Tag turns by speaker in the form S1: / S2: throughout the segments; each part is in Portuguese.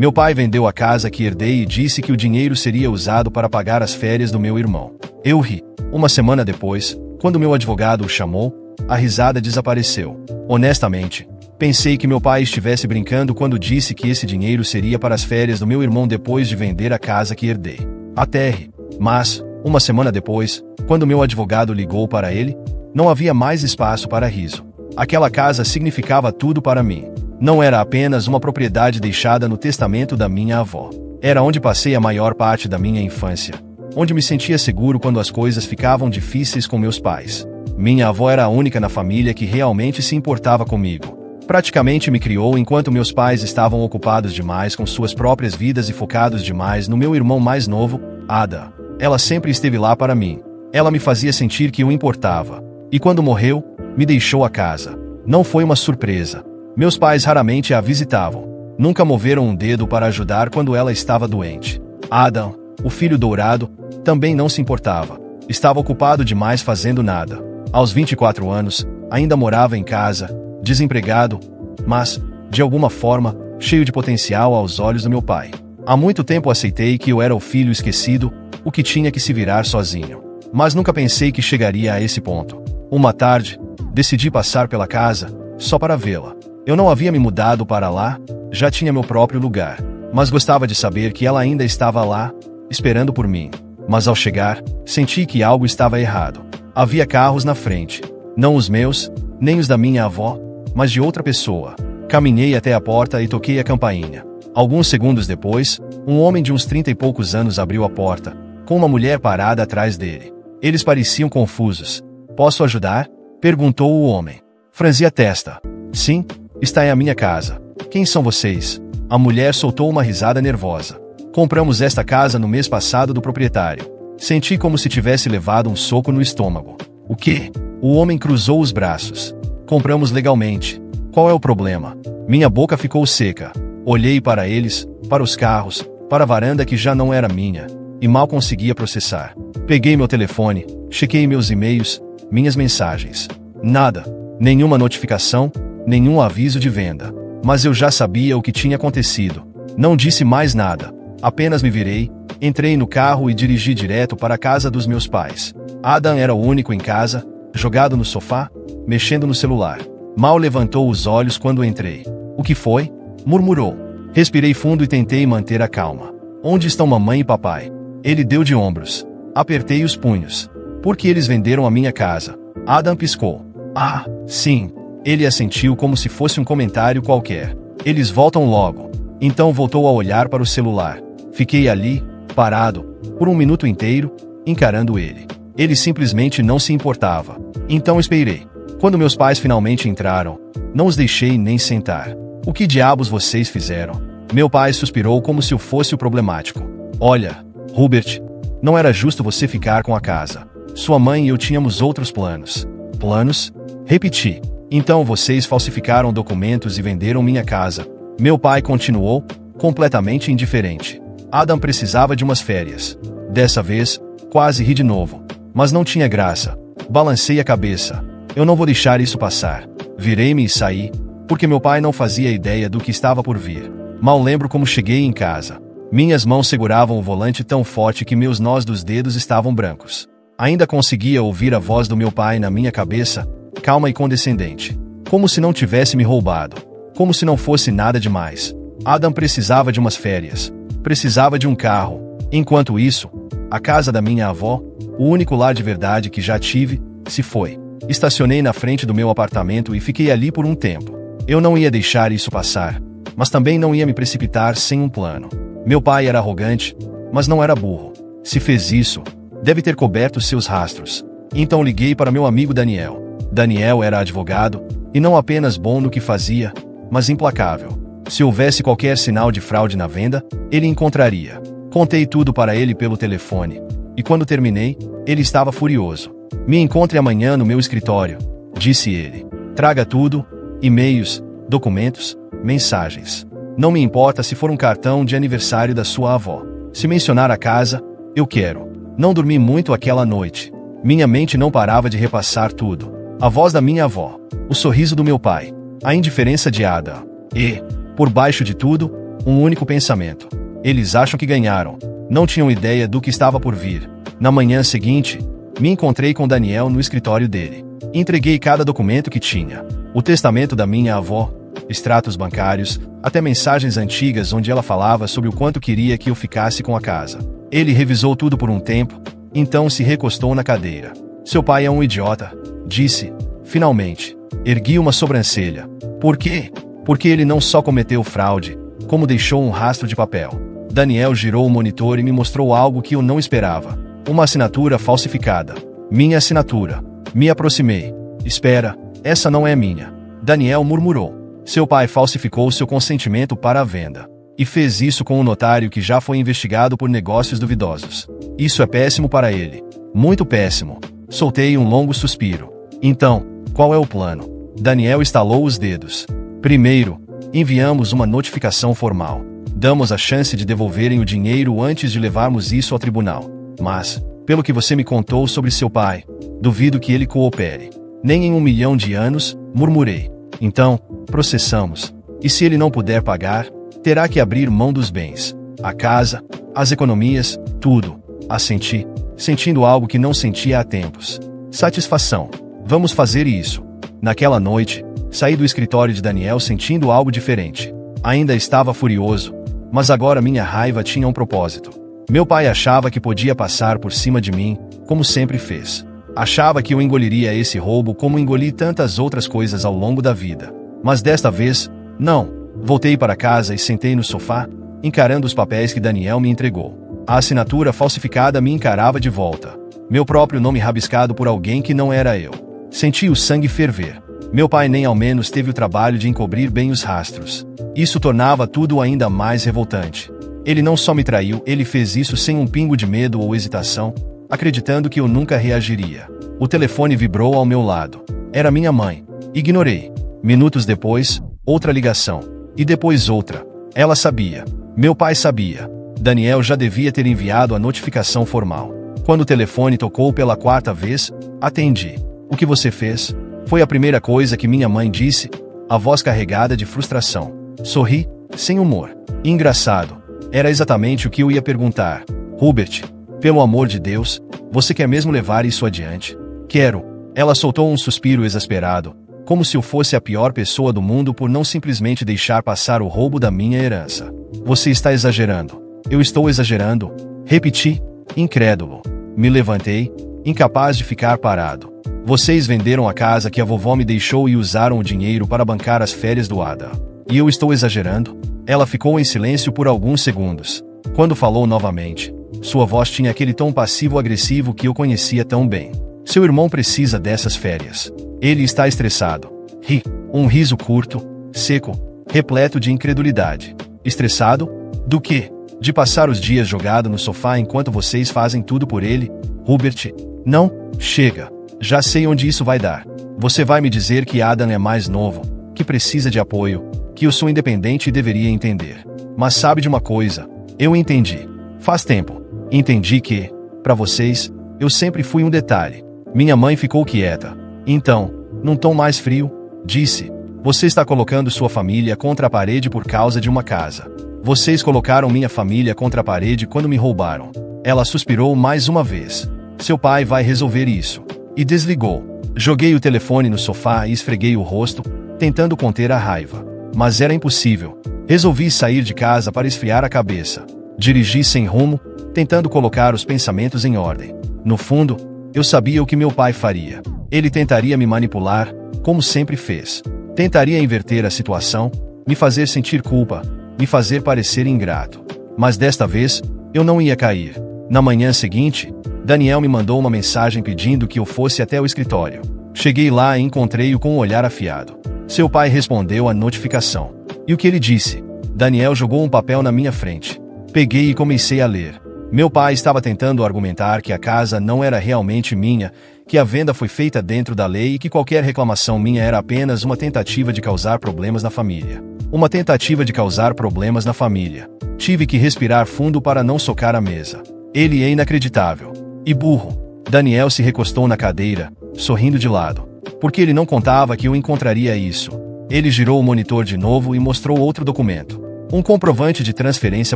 S1: Meu pai vendeu a casa que herdei e disse que o dinheiro seria usado para pagar as férias do meu irmão. Eu ri. Uma semana depois, quando meu advogado o chamou, a risada desapareceu. Honestamente, pensei que meu pai estivesse brincando quando disse que esse dinheiro seria para as férias do meu irmão depois de vender a casa que herdei. Até ri. Mas, uma semana depois, quando meu advogado ligou para ele, não havia mais espaço para riso. Aquela casa significava tudo para mim. Não era apenas uma propriedade deixada no testamento da minha avó. Era onde passei a maior parte da minha infância. Onde me sentia seguro quando as coisas ficavam difíceis com meus pais. Minha avó era a única na família que realmente se importava comigo. Praticamente me criou enquanto meus pais estavam ocupados demais com suas próprias vidas e focados demais no meu irmão mais novo, Ada. Ela sempre esteve lá para mim. Ela me fazia sentir que o importava. E quando morreu, me deixou a casa. Não foi uma surpresa. Meus pais raramente a visitavam. Nunca moveram um dedo para ajudar quando ela estava doente. Adam, o filho dourado, também não se importava. Estava ocupado demais fazendo nada. Aos 24 anos, ainda morava em casa, desempregado, mas, de alguma forma, cheio de potencial aos olhos do meu pai. Há muito tempo aceitei que eu era o filho esquecido, o que tinha que se virar sozinho. Mas nunca pensei que chegaria a esse ponto. Uma tarde, decidi passar pela casa, só para vê-la. Eu não havia me mudado para lá, já tinha meu próprio lugar, mas gostava de saber que ela ainda estava lá, esperando por mim. Mas ao chegar, senti que algo estava errado. Havia carros na frente. Não os meus, nem os da minha avó, mas de outra pessoa. Caminhei até a porta e toquei a campainha. Alguns segundos depois, um homem de uns 30 e poucos anos abriu a porta, com uma mulher parada atrás dele. Eles pareciam confusos. "Posso ajudar?" perguntou o homem. Franzi a testa. "Sim, está em a minha casa. Quem são vocês?" A mulher soltou uma risada nervosa. "Compramos esta casa no mês passado do proprietário." Senti como se tivesse levado um soco no estômago. "O quê?" O homem cruzou os braços. "Compramos legalmente. Qual é o problema?" Minha boca ficou seca. Olhei para eles, para os carros, para a varanda que já não era minha, e mal conseguia processar. Peguei meu telefone, chequei meus e-mails, minhas mensagens. Nada. Nenhuma notificação, nenhum aviso de venda. Mas eu já sabia o que tinha acontecido. Não disse mais nada. Apenas me virei, entrei no carro e dirigi direto para a casa dos meus pais. Adam era o único em casa, jogado no sofá, mexendo no celular. Mal levantou os olhos quando entrei. "O que foi?" murmurou. Respirei fundo e tentei manter a calma. "Onde estão mamãe e papai?" Ele deu de ombros. Apertei os punhos. "Por que eles venderam a minha casa?" Adam piscou. "Ah, sim." Ele assentiu como se fosse um comentário qualquer. "Eles voltam logo." Então voltou a olhar para o celular. Fiquei ali, parado, por um minuto inteiro, encarando ele. Ele simplesmente não se importava. Então esperei. Quando meus pais finalmente entraram, não os deixei nem sentar. "O que diabos vocês fizeram?" Meu pai suspirou como se eu fosse o problemático. "Olha, Hubert, não era justo você ficar com a casa. Sua mãe e eu tínhamos outros planos." "Planos?" Repeti. "Então vocês falsificaram documentos e venderam minha casa." Meu pai continuou, completamente indiferente. Adam precisava de umas férias. Dessa vez, quase ri de novo. Mas não tinha graça. Balancei a cabeça. "Eu não vou deixar isso passar." Virei-me e saí, porque meu pai não fazia ideia do que estava por vir. Mal lembro como cheguei em casa. Minhas mãos seguravam o volante tão forte que meus nós dos dedos estavam brancos. Ainda conseguia ouvir a voz do meu pai na minha cabeça, calma e condescendente. Como se não tivesse me roubado. Como se não fosse nada demais. Adam precisava de umas férias. Precisava de um carro. Enquanto isso, a casa da minha avó, o único lar de verdade que já tive, se foi. Estacionei na frente do meu apartamento e fiquei ali por um tempo. Eu não ia deixar isso passar, mas também não ia me precipitar sem um plano. Meu pai era arrogante, mas não era burro. Se fez isso, deve ter coberto seus rastros. Então liguei para meu amigo Daniel. Daniel era advogado, e não apenas bom no que fazia, mas implacável. Se houvesse qualquer sinal de fraude na venda, ele encontraria. Contei tudo para ele pelo telefone. E quando terminei, ele estava furioso. "Me encontre amanhã no meu escritório", disse ele. "Traga tudo, e-mails, documentos, mensagens. Não me importa se for um cartão de aniversário da sua avó. Se mencionar a casa, eu quero." Não dormi muito aquela noite. Minha mente não parava de repassar tudo. A voz da minha avó, o sorriso do meu pai, a indiferença de Ada. E, por baixo de tudo, Um único pensamento. Eles acham que ganharam. Não tinham ideia do que estava por vir. Na manhã seguinte, me encontrei com Daniel no escritório dele. Entreguei cada documento que tinha. O testamento da minha avó, extratos bancários, até mensagens antigas onde ela falava sobre o quanto queria que eu ficasse com a casa. Ele revisou tudo por um tempo, então se recostou na cadeira. Seu pai é um idiota, disse. Finalmente, ergui uma sobrancelha. Por quê? Porque ele não só cometeu fraude, como deixou um rastro de papel. Daniel girou o monitor e me mostrou algo que eu não esperava. Uma assinatura falsificada. Minha assinatura. Me aproximei. Espera, essa não é minha. Daniel murmurou. Seu pai falsificou seu consentimento para a venda. E fez isso com um notário que já foi investigado por negócios duvidosos. Isso é péssimo para ele. Muito péssimo. Soltei um longo suspiro. Então, qual é o plano? Daniel estalou os dedos. Primeiro, enviamos uma notificação formal. Damos a chance de devolverem o dinheiro antes de levarmos isso ao tribunal. Mas, pelo que você me contou sobre seu pai, duvido que ele coopere. Nem em 1 milhão de anos, murmurei. Então, processamos. E se ele não puder pagar, terá que abrir mão dos bens. A casa, as economias, tudo. Assenti, sentindo algo que não sentia há tempos. Satisfação. Vamos fazer isso. Naquela noite, saí do escritório de Daniel sentindo algo diferente. Ainda estava furioso, mas agora minha raiva tinha um propósito. Meu pai achava que podia passar por cima de mim, como sempre fez. Achava que eu engoliria esse roubo como engoli tantas outras coisas ao longo da vida. Mas desta vez, não. Voltei para casa e sentei no sofá, encarando os papéis que Daniel me entregou. A assinatura falsificada me encarava de volta. Meu próprio nome rabiscado por alguém que não era eu. Senti o sangue ferver. Meu pai nem ao menos teve o trabalho de encobrir bem os rastros. Isso tornava tudo ainda mais revoltante. Ele não só me traiu, ele fez isso sem um pingo de medo ou hesitação, acreditando que eu nunca reagiria. O telefone vibrou ao meu lado. Era minha mãe. Ignorei. Minutos depois, outra ligação. E depois outra. Ela sabia. Meu pai sabia. Daniel já devia ter enviado a notificação formal. Quando o telefone tocou pela 4ª vez, atendi. O que você fez? Foi a primeira coisa que minha mãe disse, a voz carregada de frustração. Sorri, sem humor. Engraçado. Era exatamente o que eu ia perguntar. Hubert, pelo amor de Deus, você quer mesmo levar isso adiante? Quero. Ela soltou um suspiro exasperado, como se eu fosse a pior pessoa do mundo por não simplesmente deixar passar o roubo da minha herança. Você está exagerando. Eu estou exagerando. Repeti, incrédulo. Me levantei, incapaz de ficar parado. Vocês venderam a casa que a vovó me deixou e usaram o dinheiro para bancar as férias do Ada. E eu estou exagerando? Ela ficou em silêncio por alguns segundos. Quando falou novamente, sua voz tinha aquele tom passivo-agressivo que eu conhecia tão bem. Seu irmão precisa dessas férias. Ele está estressado. Ri. Um riso curto, seco, repleto de incredulidade. Estressado? Do quê? De passar os dias jogado no sofá enquanto vocês fazem tudo por ele? Hubert, não, chega. Já sei onde isso vai dar. Você vai me dizer que Adam é mais novo, que precisa de apoio, que eu sou independente e deveria entender. Mas sabe de uma coisa? Eu entendi. Faz tempo. Entendi que, para vocês, eu sempre fui um detalhe. Minha mãe ficou quieta. Então, num tom mais frio, disse: você está colocando sua família contra a parede por causa de uma casa. Vocês colocaram minha família contra a parede quando me roubaram. Ela suspirou mais uma vez. Seu pai vai resolver isso. E desligou. Joguei o telefone no sofá e esfreguei o rosto, tentando conter a raiva. Mas era impossível. Resolvi sair de casa para esfriar a cabeça. Dirigi sem rumo, tentando colocar os pensamentos em ordem. No fundo, eu sabia o que meu pai faria. Ele tentaria me manipular, como sempre fez. Tentaria inverter a situação, me fazer sentir culpa, me fazer parecer ingrato. Mas desta vez, eu não ia cair. Na manhã seguinte, Daniel me mandou uma mensagem pedindo que eu fosse até o escritório. Cheguei lá e encontrei-o com um olhar afiado. Seu pai respondeu à notificação. E o que ele disse? Daniel jogou um papel na minha frente. Peguei e comecei a ler. Meu pai estava tentando argumentar que a casa não era realmente minha, que a venda foi feita dentro da lei e que qualquer reclamação minha era apenas uma tentativa de causar problemas na família. Uma tentativa de causar problemas na família. Tive que respirar fundo para não socar a mesa. Ele é inacreditável. E burro. Daniel se recostou na cadeira, sorrindo de lado. Porque ele não contava que eu encontraria isso. Ele girou o monitor de novo e mostrou outro documento. um comprovante de transferência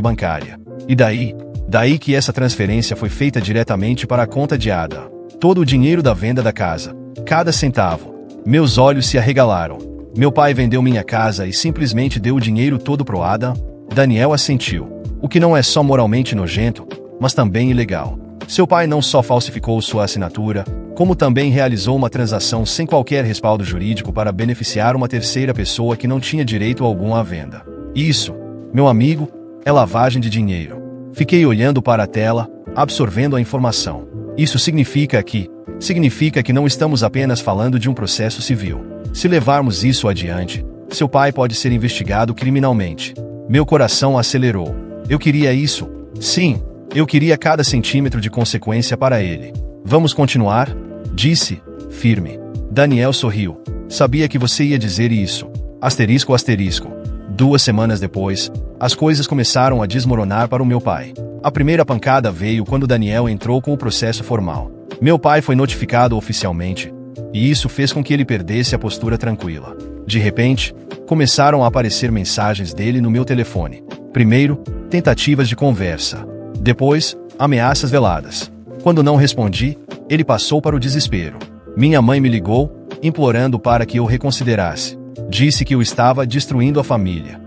S1: bancária. E daí que essa transferência foi feita diretamente para a conta de Adam. Todo o dinheiro da venda da casa. Cada centavo. Meus olhos se arregalaram. Meu pai vendeu minha casa e simplesmente deu o dinheiro todo pro Adam? Daniel assentiu. O que não é só moralmente nojento, mas também ilegal. Seu pai não só falsificou sua assinatura, como também realizou uma transação sem qualquer respaldo jurídico para beneficiar uma terceira pessoa que não tinha direito algum à venda. Isso, meu amigo, é lavagem de dinheiro. Fiquei olhando para a tela, absorvendo a informação. Isso significa que não estamos apenas falando de um processo civil. Se levarmos isso adiante, seu pai pode ser investigado criminalmente. Meu coração acelerou. Eu queria isso. Sim, eu queria cada centímetro de consequência para ele. Vamos continuar? Disse, firme. Daniel sorriu. Sabia que você ia dizer isso. Asterisco, asterisco. 2 semanas depois, as coisas começaram a desmoronar para o meu pai. A primeira pancada veio quando Daniel entrou com o processo formal. Meu pai foi notificado oficialmente, e isso fez com que ele perdesse a postura tranquila. De repente, começaram a aparecer mensagens dele no meu telefone. Primeiro, tentativas de conversa. Depois, ameaças veladas. Quando não respondi, ele passou para o desespero. Minha mãe me ligou, implorando para que eu reconsiderasse. Disse que eu estava destruindo a família.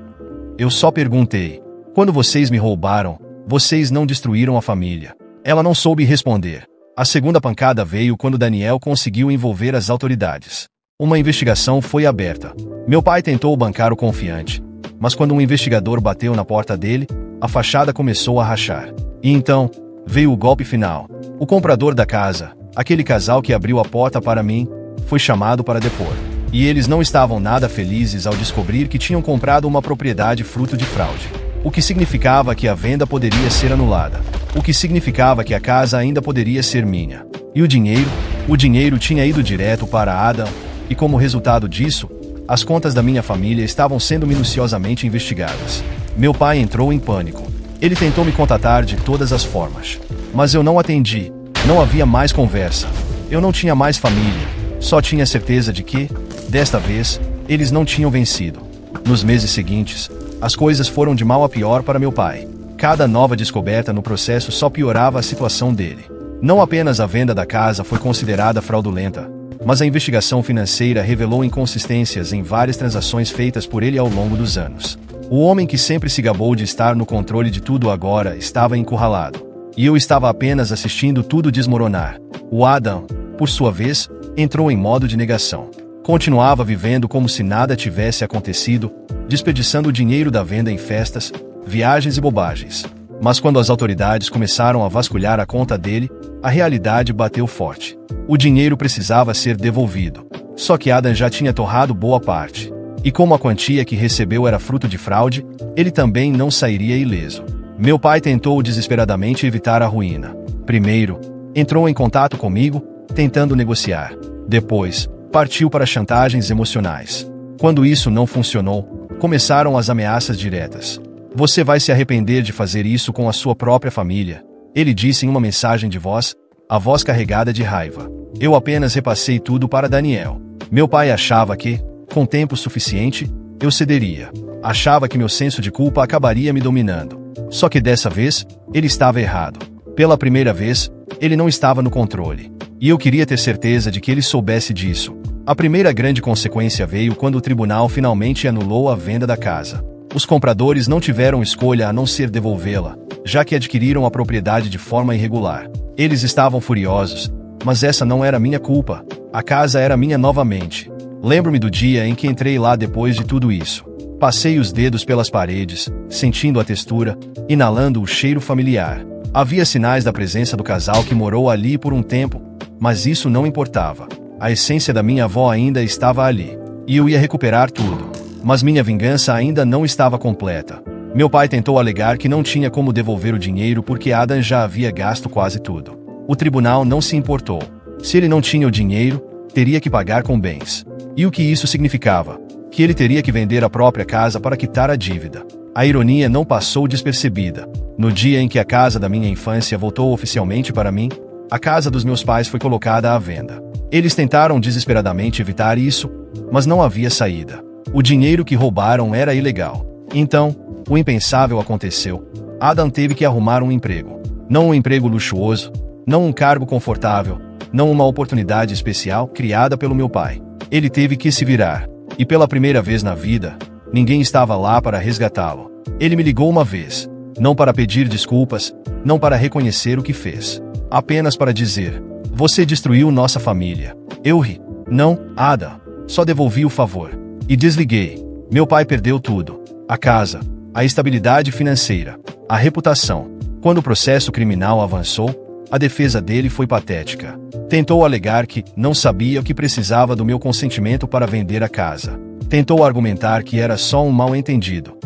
S1: Eu só perguntei: quando vocês me roubaram, vocês não destruíram a família? Ela não soube responder. A segunda pancada veio quando Daniel conseguiu envolver as autoridades. Uma investigação foi aberta. Meu pai tentou bancar o confiante, mas quando um investigador bateu na porta dele, a fachada começou a rachar. E então, veio o golpe final. O comprador da casa, aquele casal que abriu a porta para mim, foi chamado para depor. E eles não estavam nada felizes ao descobrir que tinham comprado uma propriedade fruto de fraude. O que significava que a venda poderia ser anulada. O que significava que a casa ainda poderia ser minha. E o dinheiro tinha ido direto para Adam, e como resultado disso, as contas da minha família estavam sendo minuciosamente investigadas. Meu pai entrou em pânico. Ele tentou me contatar de todas as formas. Mas eu não atendi. Não havia mais conversa. Eu não tinha mais família. Só tinha certeza de que, desta vez, eles não tinham vencido. Nos meses seguintes, as coisas foram de mal a pior para meu pai. Cada nova descoberta no processo só piorava a situação dele. Não apenas a venda da casa foi considerada fraudulenta, mas a investigação financeira revelou inconsistências em várias transações feitas por ele ao longo dos anos. O homem que sempre se gabou de estar no controle de tudo agora estava encurralado. E eu estava apenas assistindo tudo desmoronar. O Adam, por sua vez, entrou em modo de negação. Continuava vivendo como se nada tivesse acontecido, desperdiçando o dinheiro da venda em festas, viagens e bobagens. Mas quando as autoridades começaram a vasculhar a conta dele, a realidade bateu forte. O dinheiro precisava ser devolvido. Só que Adam já tinha torrado boa parte. E como a quantia que recebeu era fruto de fraude, ele também não sairia ileso. Meu pai tentou desesperadamente evitar a ruína. Primeiro, entrou em contato comigo, tentando negociar. Depois, partiu para chantagens emocionais. Quando isso não funcionou, começaram as ameaças diretas. Você vai se arrepender de fazer isso com a sua própria família, ele disse em uma mensagem de voz, a voz carregada de raiva. Eu apenas repassei tudo para Daniel. Meu pai achava que, com tempo suficiente, eu cederia. Achava que meu senso de culpa acabaria me dominando. Só que dessa vez, ele estava errado. Pela primeira vez, ele não estava no controle. E eu queria ter certeza de que ele soubesse disso. A primeira grande consequência veio quando o tribunal finalmente anulou a venda da casa. Os compradores não tiveram escolha a não ser devolvê-la, já que adquiriram a propriedade de forma irregular. Eles estavam furiosos, mas essa não era minha culpa. A casa era minha novamente. Lembro-me do dia em que entrei lá depois de tudo isso. Passei os dedos pelas paredes, sentindo a textura, inalando o cheiro familiar. Havia sinais da presença do casal que morou ali por um tempo, mas isso não importava. A essência da minha avó ainda estava ali, e eu ia recuperar tudo. Mas minha vingança ainda não estava completa. Meu pai tentou alegar que não tinha como devolver o dinheiro porque Adam já havia gasto quase tudo. O tribunal não se importou. Se ele não tinha o dinheiro, teria que pagar com bens. E o que isso significava? Que ele teria que vender a própria casa para quitar a dívida. A ironia não passou despercebida. No dia em que a casa da minha infância voltou oficialmente para mim, a casa dos meus pais foi colocada à venda. Eles tentaram desesperadamente evitar isso, mas não havia saída. O dinheiro que roubaram era ilegal. Então, O impensável aconteceu. Adam teve que arrumar um emprego. Não um emprego luxuoso, não um cargo confortável, não uma oportunidade especial criada pelo meu pai. Ele teve que se virar. E pela primeira vez na vida, ninguém estava lá para resgatá-lo. Ele me ligou uma vez, não para pedir desculpas, não para reconhecer o que fez, apenas para dizer: você destruiu nossa família. Eu ri. Não, Adam. Só devolvi o favor. E desliguei. Meu pai perdeu tudo. A casa, a estabilidade financeira, a reputação. Quando o processo criminal avançou, a defesa dele foi patética. Tentou alegar que não sabia que precisava do meu consentimento para vender a casa. Tentou argumentar que era só um mal-entendido.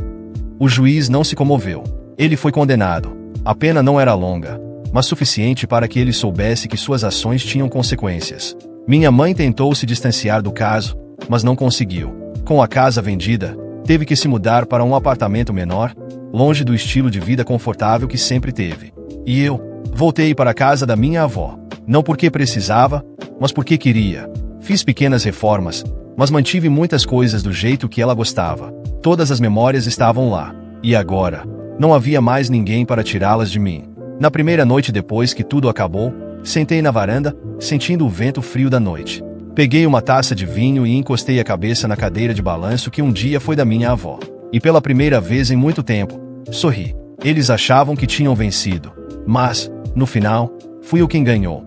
S1: O juiz não se comoveu. Ele foi condenado. A pena não era longa, mas suficiente para que ele soubesse que suas ações tinham consequências. Minha mãe tentou se distanciar do caso, mas não conseguiu. Com a casa vendida, teve que se mudar para um apartamento menor, longe do estilo de vida confortável que sempre teve. E eu voltei para a casa da minha avó, não porque precisava, mas porque queria. Fiz pequenas reformas, mas mantive muitas coisas do jeito que ela gostava. Todas as memórias estavam lá. E agora, não havia mais ninguém para tirá-las de mim. Na primeira noite depois que tudo acabou, sentei na varanda, sentindo o vento frio da noite. Peguei uma taça de vinho e encostei a cabeça na cadeira de balanço que um dia foi da minha avó. E pela primeira vez em muito tempo, sorri. Eles achavam que tinham vencido. Mas, no final, fui eu quem ganhou.